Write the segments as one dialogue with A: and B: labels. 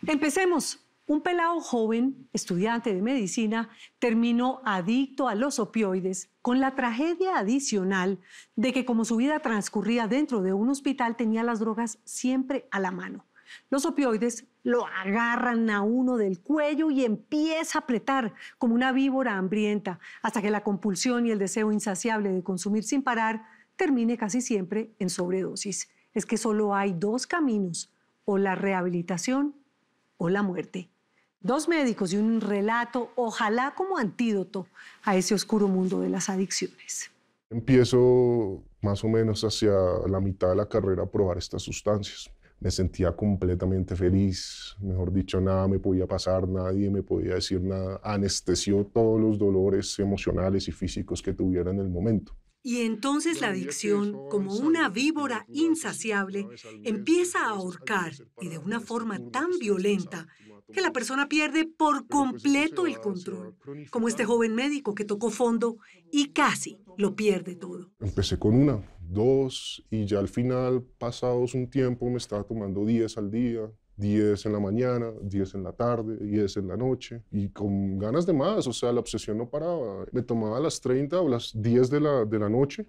A: Empecemos. Un pelado joven, estudiante de medicina, terminó adicto a los opioides con la tragedia adicional de que como su vida transcurría dentro de un hospital tenía las drogas siempre a la mano. Los opioides lo agarran a uno del cuello y empieza a apretar como una víbora hambrienta hasta que la compulsión y el deseo insaciable de consumir sin parar termine casi siempre en sobredosis. Es que solo hay dos caminos, o la rehabilitación o la muerte. Dos médicos y un relato, ojalá como antídoto a ese oscuro mundo de las adicciones.
B: Empiezo más o menos hacia la mitad de la carrera a probar estas sustancias. Me sentía completamente feliz, mejor dicho, nada me podía pasar, nadie me podía decir nada. Anestesió todos los dolores emocionales y físicos que tuviera en el momento.
A: Y entonces la adicción, como una víbora insaciable, empieza a ahorcar y de una forma tan violenta que la persona pierde por completo el control, como este joven médico que tocó fondo y casi lo pierde todo.
B: Empecé con una, dos, y ya al final, pasados un tiempo, me estaba tomando 10 al día, 10 en la mañana, 10 en la tarde, 10 en la noche, y con ganas de más, o sea, la obsesión no paraba. Me tomaba a las 30 o las 10 de la noche,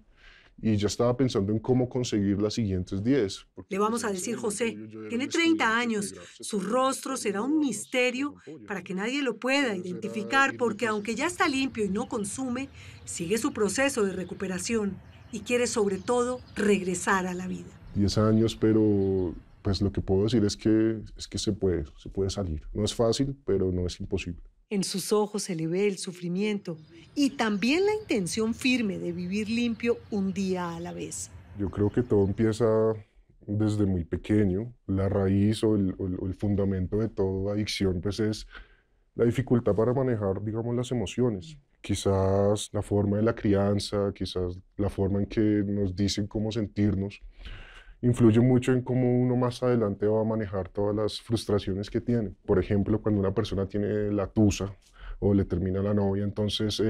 B: y ya estaba pensando en cómo conseguir las siguientes 10.
A: Le vamos a decir José, tiene 30 años, su rostro será un misterio para que nadie lo pueda identificar porque aunque ya está limpio y no consume, sigue su proceso de recuperación y quiere sobre todo regresar a la vida.
B: 10 años, pero pues lo que puedo decir es que se puede salir. No es fácil, pero no es imposible.
A: En sus ojos se le ve el sufrimiento y también la intención firme de vivir limpio un día a la vez.
B: Yo creo que todo empieza desde muy pequeño. La raíz o el fundamento de toda adicción pues es la dificultad para manejar, digamos, las emociones. Quizás la forma de la crianza, quizás la forma en que nos dicen cómo sentirnos, influye mucho en cómo uno más adelante va a manejar todas las frustraciones que tiene. Por ejemplo, cuando una persona tiene la tusa o le termina la novia, entonces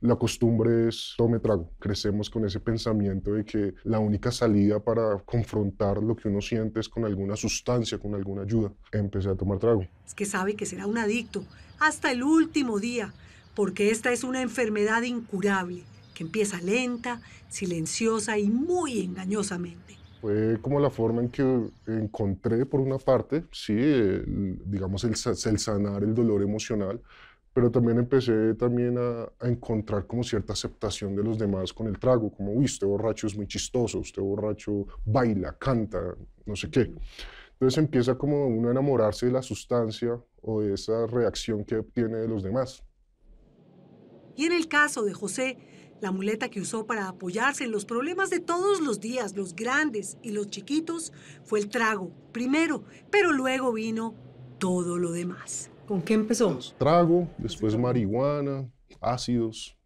B: la costumbre es tome trago. Crecemos con ese pensamiento de que la única salida para confrontar lo que uno siente es con alguna sustancia, con alguna ayuda. Empecé a tomar trago.
A: Es que sabe que será un adicto hasta el último día, porque esta es una enfermedad incurable que empieza lenta, silenciosa y muy engañosamente.
B: Fue como la forma en que encontré, por una parte, sí, digamos, el sanar el dolor emocional, pero también empecé también a encontrar como cierta aceptación de los demás con el trago, como, uy, usted borracho es muy chistoso, usted borracho baila, canta, no sé qué. Entonces empieza como uno a enamorarse de la sustancia o de esa reacción que obtiene de los demás.
A: Y en el caso de José, la muleta que usó para apoyarse en los problemas de todos los días, los grandes y los chiquitos, fue el trago, primero, pero luego vino todo lo demás. ¿Con qué empezó?
B: Trago, después marihuana, ácidos,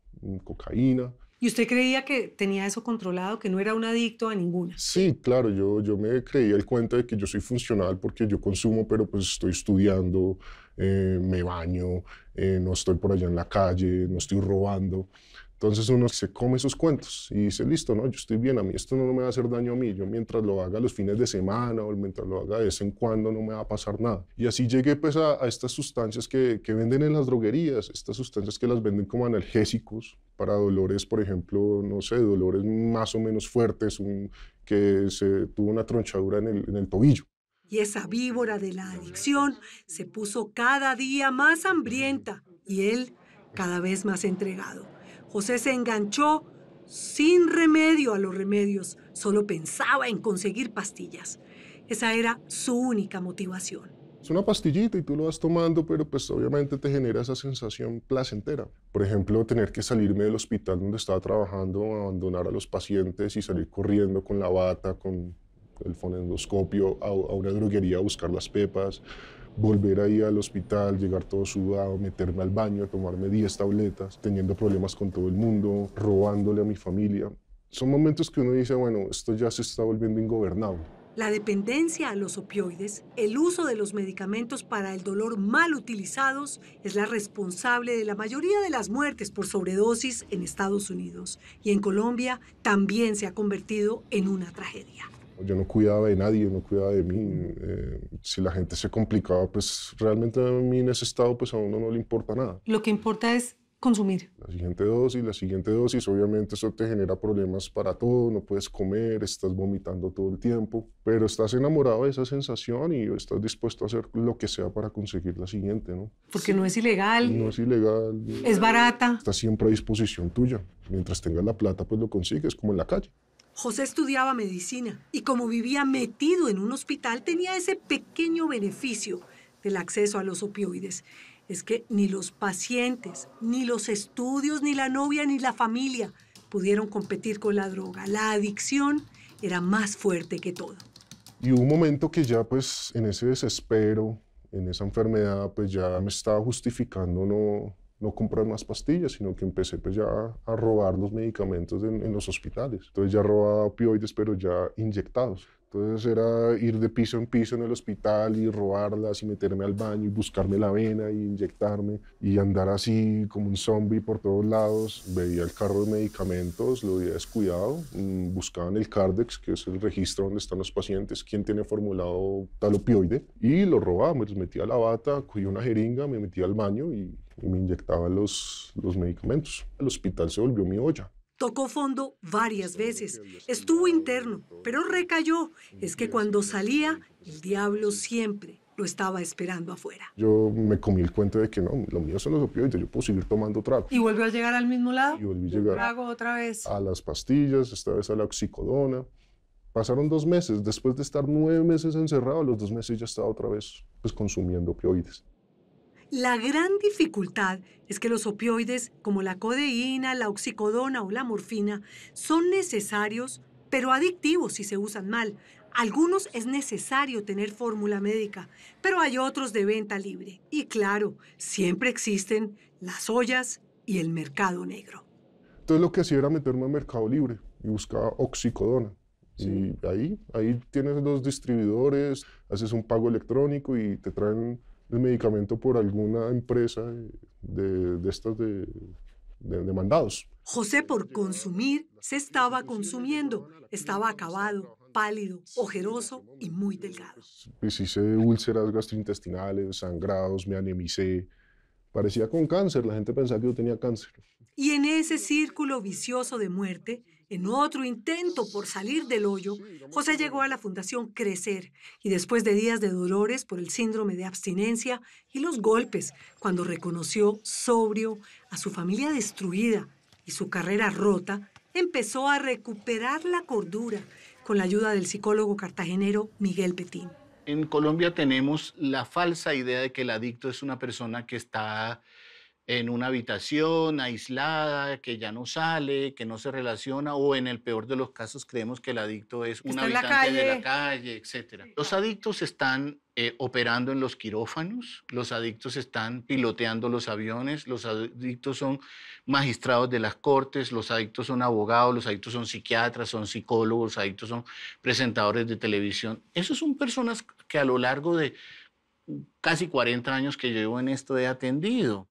B: cocaína.
A: ¿Y usted creía que tenía eso controlado, que no era un adicto a ninguna?
B: Sí, claro, yo me creía el cuento de que yo soy funcional porque yo consumo, pero pues estoy estudiando, me baño, no estoy por allá en la calle, no estoy robando. Entonces uno se come esos cuentos y dice, listo, no, yo estoy bien, a mí esto no me va a hacer daño a mí, yo mientras lo haga los fines de semana o mientras lo haga de vez en cuando no me va a pasar nada. Y así llegué pues a estas sustancias que venden en las droguerías, estas sustancias que las venden como analgésicos para dolores, por ejemplo, no sé, dolores más o menos fuertes, que se tuvo una tronchadura en el tobillo.
A: Y esa víbora de la adicción se puso cada día más hambrienta y él cada vez más entregado. José se enganchó sin remedio a los remedios, solo pensaba en conseguir pastillas. Esa era su única motivación.
B: Es una pastillita y tú lo vas tomando, pero pues obviamente te genera esa sensación placentera. Por ejemplo, tener que salirme del hospital donde estaba trabajando, abandonar a los pacientes y salir corriendo con la bata, con el fonendoscopio a una droguería a buscar las pepas, volver ahí al hospital, llegar todo sudado, meterme al baño, tomarme 10 tabletas, teniendo problemas con todo el mundo, robándole a mi familia. Son momentos que uno dice, bueno, esto ya se está volviendo ingobernable.
A: La dependencia a los opioides, el uso de los medicamentos para el dolor mal utilizados, es la responsable de la mayoría de las muertes por sobredosis en Estados Unidos. Y en Colombia también se ha convertido en una tragedia.
B: Yo no cuidaba de nadie, no cuidaba de mí. Si la gente se complicaba, pues realmente a mí en ese estado, pues a uno no le importa nada.
A: Lo que importa es consumir.
B: La siguiente dosis, obviamente eso te genera problemas para todo, no puedes comer, estás vomitando todo el tiempo, pero estás enamorado de esa sensación y estás dispuesto a hacer lo que sea para conseguir la siguiente, ¿no?
A: Porque no es ilegal.
B: No es ilegal.
A: Es barata.
B: Está siempre a disposición tuya. Mientras tengas la plata, pues lo consigues, como en la calle.
A: José estudiaba medicina y como vivía metido en un hospital, tenía ese pequeño beneficio del acceso a los opioides. Es que ni los pacientes, ni los estudios, ni la novia, ni la familia pudieron competir con la droga. La adicción era más fuerte que todo.
B: Y hubo un momento que ya pues en ese desespero, en esa enfermedad, pues ya me estaba justificando no comprar más pastillas, sino que empecé pues ya a robar los medicamentos en los hospitales. Entonces ya robaba opioides, pero ya inyectados. Entonces era ir de piso en piso en el hospital y robarlas y meterme al baño y buscarme la vena y inyectarme y andar así como un zombie por todos lados. Veía el carro de medicamentos, lo había descuidado, buscaban el Cardex, que es el registro donde están los pacientes, quién tiene formulado tal opioide, y lo robaba, me los metía a la bata, cogía una jeringa, me metía al baño y me inyectaba los medicamentos. El hospital se volvió mi olla.
A: Tocó fondo varias veces. Estuvo interno, pero recayó. Es que cuando salía, el diablo siempre lo estaba esperando afuera.
B: Yo me comí el cuento de que no, lo mío son los opioides, yo puedo seguir tomando trago.
A: ¿Y volvió a llegar al mismo lado?
B: Y volví a llegar
A: Trago otra vez.
B: a las pastillas, esta vez a la oxicodona. Pasaron 2 meses, después de estar 9 meses encerrado, a los 2 meses ya estaba otra vez pues, consumiendo opioides.
A: La gran dificultad es que los opioides, como la codeína, la oxicodona o la morfina, son necesarios, pero adictivos si se usan mal. Algunos es necesario tener fórmula médica, pero hay otros de venta libre. Y claro, siempre existen las ollas y el mercado negro.
B: Entonces lo que hacía era meterme al Mercado Libre y buscaba oxicodona. Sí. Y ahí tienes los distribuidores, haces un pago electrónico y te traen el medicamento por alguna empresa de estas de mandados.
A: José, por consumir, se estaba consumiendo. Estaba acabado, pálido, ojeroso y muy delgado.
B: Pues hice úlceras gastrointestinales, sangrados, me anemicé. Parecía con cáncer, la gente pensaba que yo tenía cáncer.
A: Y en ese círculo vicioso de muerte, en otro intento por salir del hoyo, José llegó a la Fundación Crecer y después de días de dolores por el síndrome de abstinencia y los golpes, cuando reconoció sobrio a su familia destruida y su carrera rota, empezó a recuperar la cordura con la ayuda del psicólogo cartagenero Miguel Petín.
C: En Colombia tenemos la falsa idea de que el adicto es una persona que está en una habitación aislada, que ya no sale, que no se relaciona, o en el peor de los casos creemos que el adicto es un habitante de la calle, etc. Los adictos están operando en los quirófanos, los adictos están piloteando los aviones, los adictos son magistrados de las cortes, los adictos son abogados, los adictos son psiquiatras, son psicólogos, los adictos son presentadores de televisión. Esos son personas que a lo largo de casi 40 años que llevo en esto he atendido.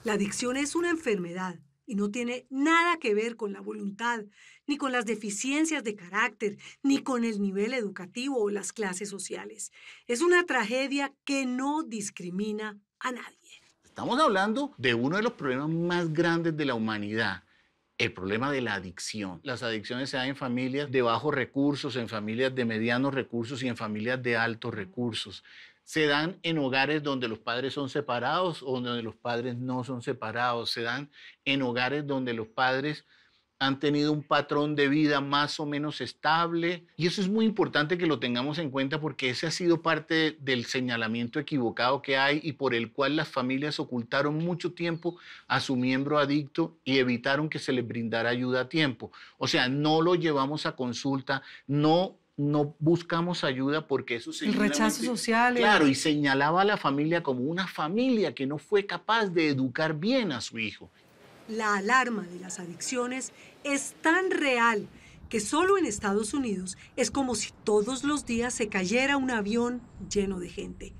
A: La adicción es una enfermedad y no tiene nada que ver con la voluntad, ni con las deficiencias de carácter, ni con el nivel educativo o las clases sociales. Es una tragedia que no discrimina a nadie.
C: Estamos hablando de uno de los problemas más grandes de la humanidad, el problema de la adicción. Las adicciones se dan en familias de bajos recursos, en familias de medianos recursos y en familias de altos recursos. Se dan en hogares donde los padres son separados o donde los padres no son separados. Se dan en hogares donde los padres han tenido un patrón de vida más o menos estable. Y eso es muy importante que lo tengamos en cuenta porque ese ha sido parte del señalamiento equivocado que hay y por el cual las familias ocultaron mucho tiempo a su miembro adicto y evitaron que se les brindara ayuda a tiempo. O sea, no lo llevamos a consulta, no buscamos ayuda porque eso
A: el rechazo social.
C: Claro, y señalaba a la familia como una familia que no fue capaz de educar bien a su hijo.
A: La alarma de las adicciones es tan real que solo en Estados Unidos es como si todos los días se cayera un avión lleno de gente.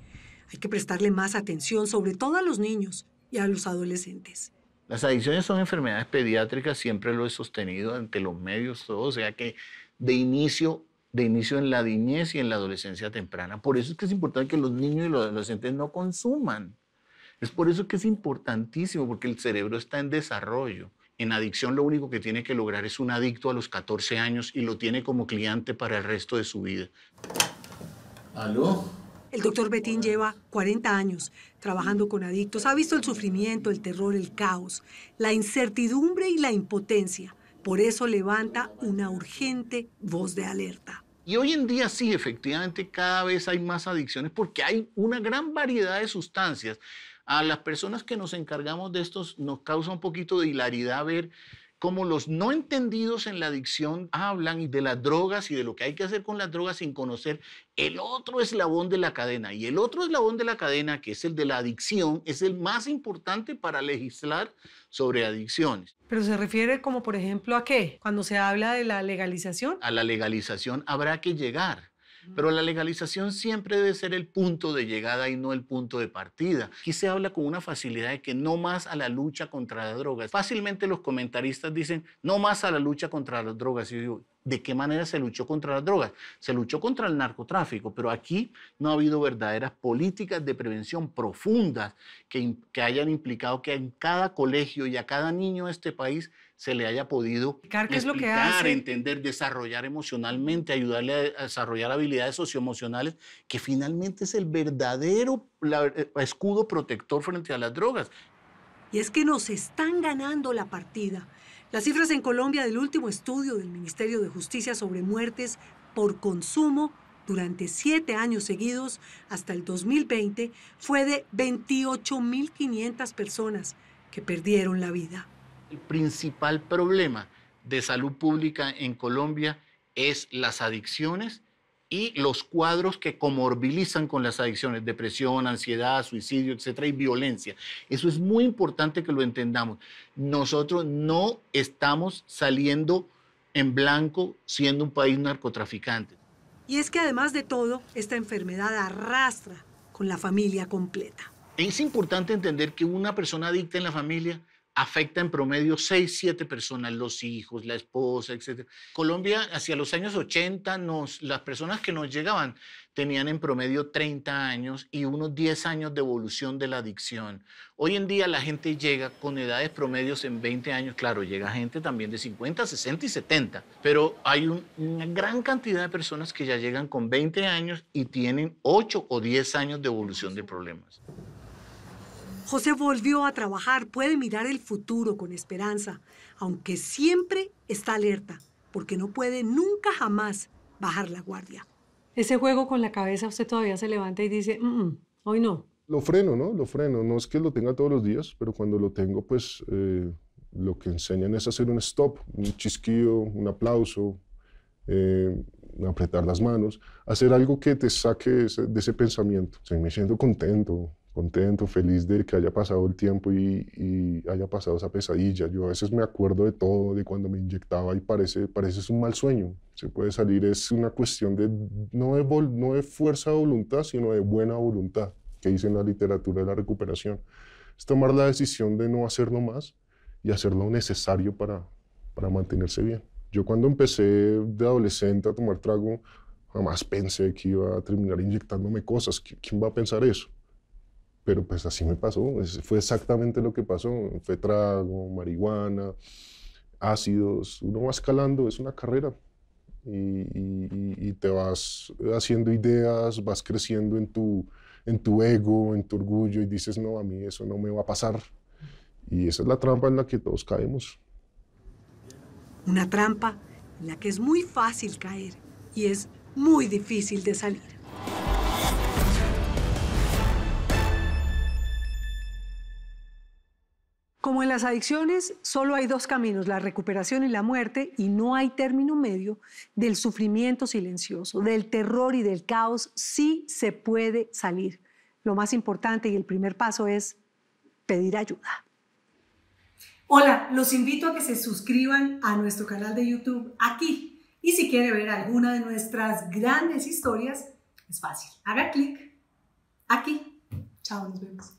A: Hay que prestarle más atención, sobre todo a los niños y a los adolescentes.
C: Las adicciones son enfermedades pediátricas, siempre lo he sostenido ante los medios, todo, o sea que de inicio en la niñez y en la adolescencia temprana. Por eso es que es importante que los niños y los adolescentes no consuman. Es por eso que es importantísimo, porque el cerebro está en desarrollo. En adicción lo único que tiene que lograr es un adicto a los 14 años y lo tiene como cliente para el resto de su vida. ¿Aló?
A: El doctor Betín lleva 40 años trabajando con adictos. Ha visto el sufrimiento, el terror, el caos, la incertidumbre y la impotencia. Por eso levanta una urgente voz de alerta.
C: Y hoy en día sí, efectivamente, cada vez hay más adicciones porque hay una gran variedad de sustancias. A las personas que nos encargamos de estos nos causa un poquito de hilaridad ver cómo los no entendidos en la adicción hablan de las drogas y de lo que hay que hacer con las drogas sin conocer el otro eslabón de la cadena. Y el otro eslabón de la cadena, que es el de la adicción, es el más importante para legislar sobre adicciones.
A: ¿Pero se refiere como, por ejemplo, a qué? Cuando se habla de la legalización.
C: A la legalización habrá que llegar. Pero la legalización siempre debe ser el punto de llegada y no el punto de partida. Aquí se habla con una facilidad de que no más a la lucha contra las drogas. Fácilmente los comentaristas dicen no más a la lucha contra las drogas. Y yo digo, ¿de qué manera se luchó contra las drogas? Se luchó contra el narcotráfico, pero aquí no ha habido verdaderas políticas de prevención profundas que hayan implicado que en cada colegio y a cada niño de este país se le haya podido explicar, entender, desarrollar emocionalmente, ayudarle a desarrollar habilidades socioemocionales, que finalmente es el verdadero escudo protector frente a las drogas.
A: Y es que nos están ganando la partida. Las cifras en Colombia del último estudio del Ministerio de Justicia sobre muertes por consumo durante 7 años seguidos hasta el 2020 fue de 28.500 personas que perdieron la vida.
C: El principal problema de salud pública en Colombia es las adicciones y los cuadros que comorbilizan con las adicciones, depresión, ansiedad, suicidio, etcétera, y violencia. Eso es muy importante que lo entendamos. Nosotros no estamos saliendo en blanco siendo un país narcotraficante.
A: Y es que además de todo, esta enfermedad arrastra con la familia completa.
C: Es importante entender que una persona adicta en la familia afecta en promedio 6, 7 personas, los hijos, la esposa, etc. Colombia, hacia los años 80, las personas que nos llegaban tenían en promedio 30 años y unos 10 años de evolución de la adicción. Hoy en día la gente llega con edades promedios en 20 años. Claro, llega gente también de 50, 60 y 70, pero hay una gran cantidad de personas que ya llegan con 20 años y tienen 8 o 10 años de evolución de problemas.
A: José volvió a trabajar, puede mirar el futuro con esperanza, aunque siempre está alerta, porque no puede nunca jamás bajar la guardia. Ese juego con la cabeza, usted todavía se levanta y dice, hoy no.
B: Lo freno, ¿no? Lo freno. No es que lo tenga todos los días, pero cuando lo tengo, pues lo que enseñan es hacer un stop, un chisquido, un aplauso, apretar las manos, hacer algo que te saque de ese pensamiento. O sea, me siento contento, feliz de que haya pasado el tiempo y haya pasado esa pesadilla. Yo a veces me acuerdo de todo, de cuando me inyectaba y parece un mal sueño. Se puede salir, es una cuestión de no de fuerza de voluntad, sino de buena voluntad, que dice en la literatura de la recuperación. Es tomar la decisión de no hacerlo más y hacer lo necesario para mantenerse bien. Yo cuando empecé de adolescente a tomar trago, jamás pensé que iba a terminar inyectándome cosas. ¿Quién va a pensar eso? Pero pues así me pasó, fue exactamente lo que pasó. Fue trago, marihuana, ácidos, uno va escalando, es una carrera. Y te vas haciendo ideas, vas creciendo en tu ego, en tu orgullo y dices, no, a mí eso no me va a pasar. Y esa es la trampa en la que todos caemos.
A: Una trampa en la que es muy fácil caer y es muy difícil de salir. Como en las adicciones, solo hay 2 caminos, la recuperación y la muerte, y no hay término medio del sufrimiento silencioso, del terror y del caos. Sí se puede salir. Lo más importante y el primer paso es pedir ayuda. Hola, los invito a que se suscriban a nuestro canal de YouTube aquí. Y si quiere ver alguna de nuestras grandes historias, es fácil. Haga clic aquí. Chao, nos vemos.